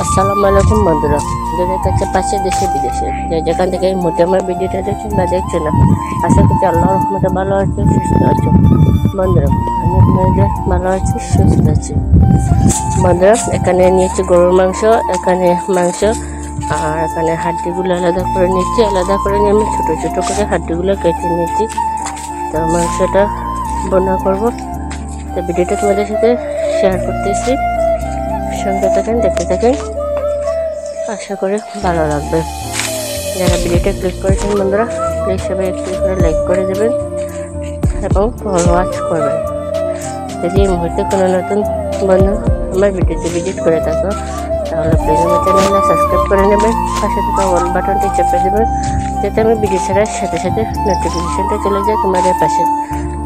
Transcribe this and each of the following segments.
আসসালামু আলাইকুম বন্ধুরা, যাদের কাছে পাশে দেশে বিদেশে যে যেখান থেকে এই মুহূর্তে আমার ভিডিওটা দেখছেন বা দেখছেন না, আশা করছি আল্লাহর রহমতে ভালো আছে, সুস্থ আছো। বন্ধুরা, আমি আপনাদের ভালো আছি, সুস্থ আছি। বন্ধুরা, এখানে নিয়েছি গরুর মাংস, এখানে মাংস আর এখানে হাড্ডিগুলো আলাদা করে নিচ্ছি। আলাদা করে নিয়ে আমি ছোটো ছোটো করে হাড্ডিগুলো কেটে নিয়েছি। তো মাংসটা বোনা করবো, তো ভিডিওটা তোমাদের সাথে শেয়ার করতেছি। সঙ্গে থাকেন, দেখতে থাকেন, আশা করি ভালো লাগবে। যারা ভিডিওটা ক্লিক করেছেন বন্ধুরা, প্লিজ সবাই একটু করে লাইক করে দেবেন এবং ওয়াচ করবেন। যদি এই মুহূর্তে কোনো নতুন বন্ধু আমার ভিডিওতে ভিজিট করে থাকো, তাহলে প্লিজ আমার চ্যানেলটা সাবস্ক্রাইব করে নেবেন, পাশে থাকা অল বাটনটি চেপে দেবেন, যাতে আমি ভিডিও ছাড়ার সাথে সাথে নোটিফিকেশনটা চলে যায় তোমাদের পাশে।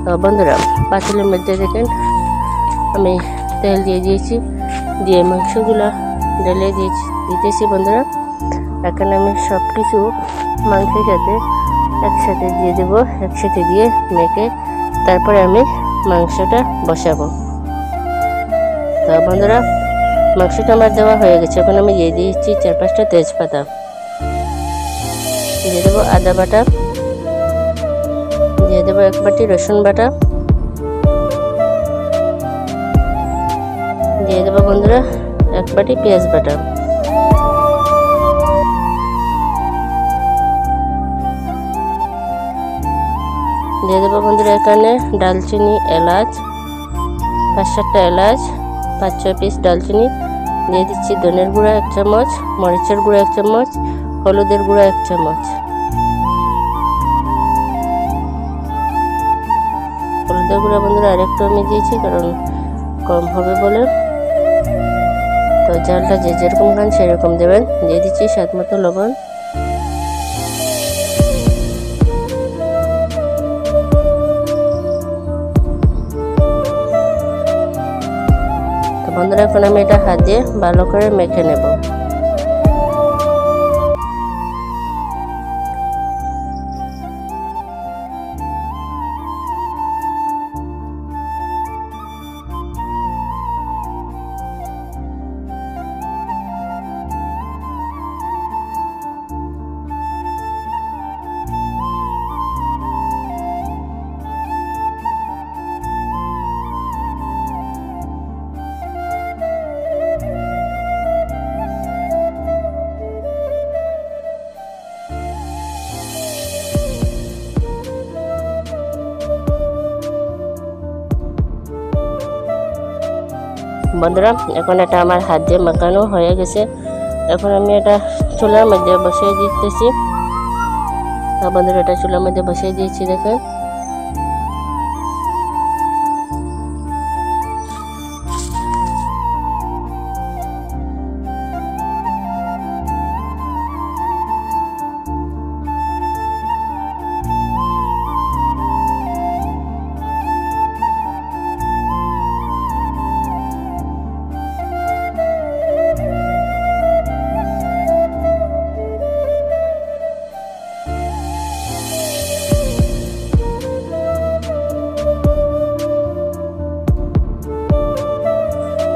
তো বন্ধুরা, পাতিলের মধ্যে দেখেন আমি তেল দিয়ে দিয়েছি, দিয়ে মাংসগুলো ঢেলে দিতেছি। বন্ধুরা, এখানে আমি সব কিছু মাংসের সাথে একসাথে দিয়ে দেবো, একসাথে দিয়ে মেখে তারপরে আমি মাংসটা বসাবো। তো বন্ধুরা, মাংসটা আমার দেওয়া হয়ে গেছে। এখন আমি দিয়ে দিয়েছি 4-5টা তেজপাতা, দিয়ে দেবো আদা বাটা, দিয়ে দেবো 1 বাটি রসুন বাটা, দিয়ে দেবো বন্ধুরা 1 বাটি পেঁয়াজ বাটা, দিয়ে দেবো বন্ধুরা এখানে ডালচিনি, এলাচ, 5-7টা এলাচ, 5-6 পিস ডালচিনি, দিয়ে দিচ্ছি ধনের গুঁড়া 1 চামচ, মরিচের গুঁড়া 1 চামচ, হলুদের গুঁড়া 1 চামচ। হলুদের গুঁড়া বন্ধুরা আরেকটু আমি দিয়েছি, কারণ কম হবে বলে। তো ঝালটা যে যেরকম খান সেরকম দেবেন। দিয়ে দিচ্ছি স্বাদ মতো লবণ। বন্ধুরা, এখন আমি এটা হাত দিয়ে ভালো করে মেখে নেব। বন্ধুরা, এখন এটা আমার হাত দিয়ে মাখানো হয়ে গেছে। এখন আমি এটা চুলার মধ্যে বসিয়ে দিতেছি। বন্ধুরা, এটা চুলার মধ্যে বসিয়ে দিয়েছি, দেখেন।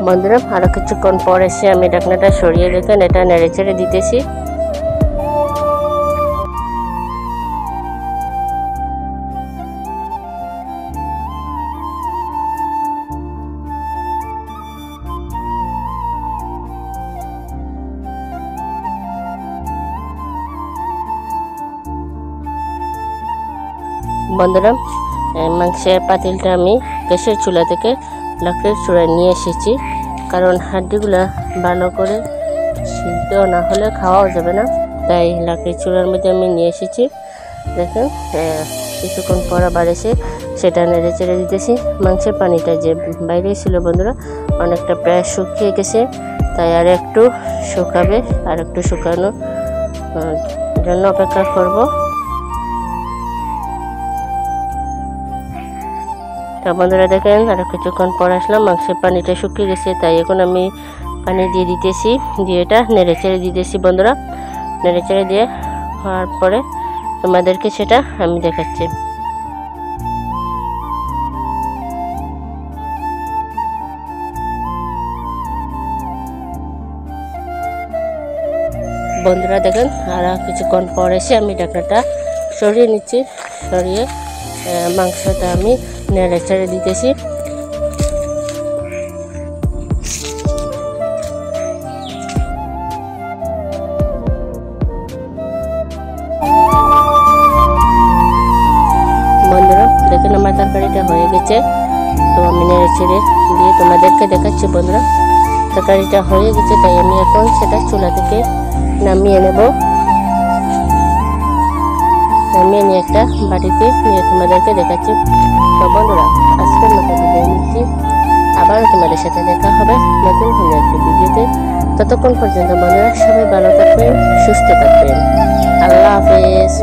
বন্ধুরা, আরো কিছুক্ষণ পর এসে আমি ঢাকনাটা সরিয়ে দেখেন এটা নেড়ে চেড়ে দিতেছি। বন্ধুরা, মাংসের পাতিলটা আমি গ্যাসের চুলা থেকে লাকড়ির চূড়ায় নিয়ে এসেছি, কারণ হাড্ডিগুলা ভালো করে সিদ্ধ না হলে খাওয়াও যাবে না, তাই লাকড়ির চূড়ার মধ্যে আমি নিয়ে এসেছি। দেখেন কিছুক্ষণ পর আবার এসে সেটা নেড়ে চেড়ে দিতেছি। মাংসের পানিটা যে বাইরে ছিল বন্ধুরা, অনেকটা প্রায় শুকিয়ে গেছে, তাই আর একটু শুকাবে, আর একটু শুকানোর জন্য অপেক্ষা করব। বন্ধুরা, দেখেন আর কিছুক্ষণ পর আসলাম, মাংসের পানিটা শুকিয়ে গেছে, তাই এখন আমি পানি দিয়ে দিতেছি, দিয়ে এটা নেড়ে চেড়ে দিতেছি। বন্ধুরা, নেড়ে চেড়ে দিয়ে হওয়ার পরে তোমাদেরকে সেটা আমি দেখাচ্ছি। বন্ধুরা দেখেন আর কিছুক্ষণ পর এসে আমি ঢাকনাটা সরিয়ে নিচ্ছি। সরিয়ে মাংসটা আমি নেড়ে ছেড়ে দিতেছি। বন্ধুরা দেখেন আমার তরকারিটা হয়ে গেছে, তো আমি নেড়ে ছেড়ে দিয়ে তোমাদেরকে দেখাচ্ছি। বন্ধুরা তরকারিটা হয়ে গেছে, তাই আমি এখন সেটা চুলা থেকে নামিয়ে নেব। নামিয়ে নিয়ে একটা বাটিতে নিয়ে তোমাদেরকে দেখাচ্ছি। তো বন্ধুরা আজকের মতো বিদায় নিচ্ছি, আবারও তোমাদের সাথে দেখা হবে নতুন কোনো একটি ভিডিওতে। ততক্ষণ পর্যন্ত বন্ধুরা সবাই ভালো থাকবেন, সুস্থ থাকবেন। আল্লাহ হাফেজ।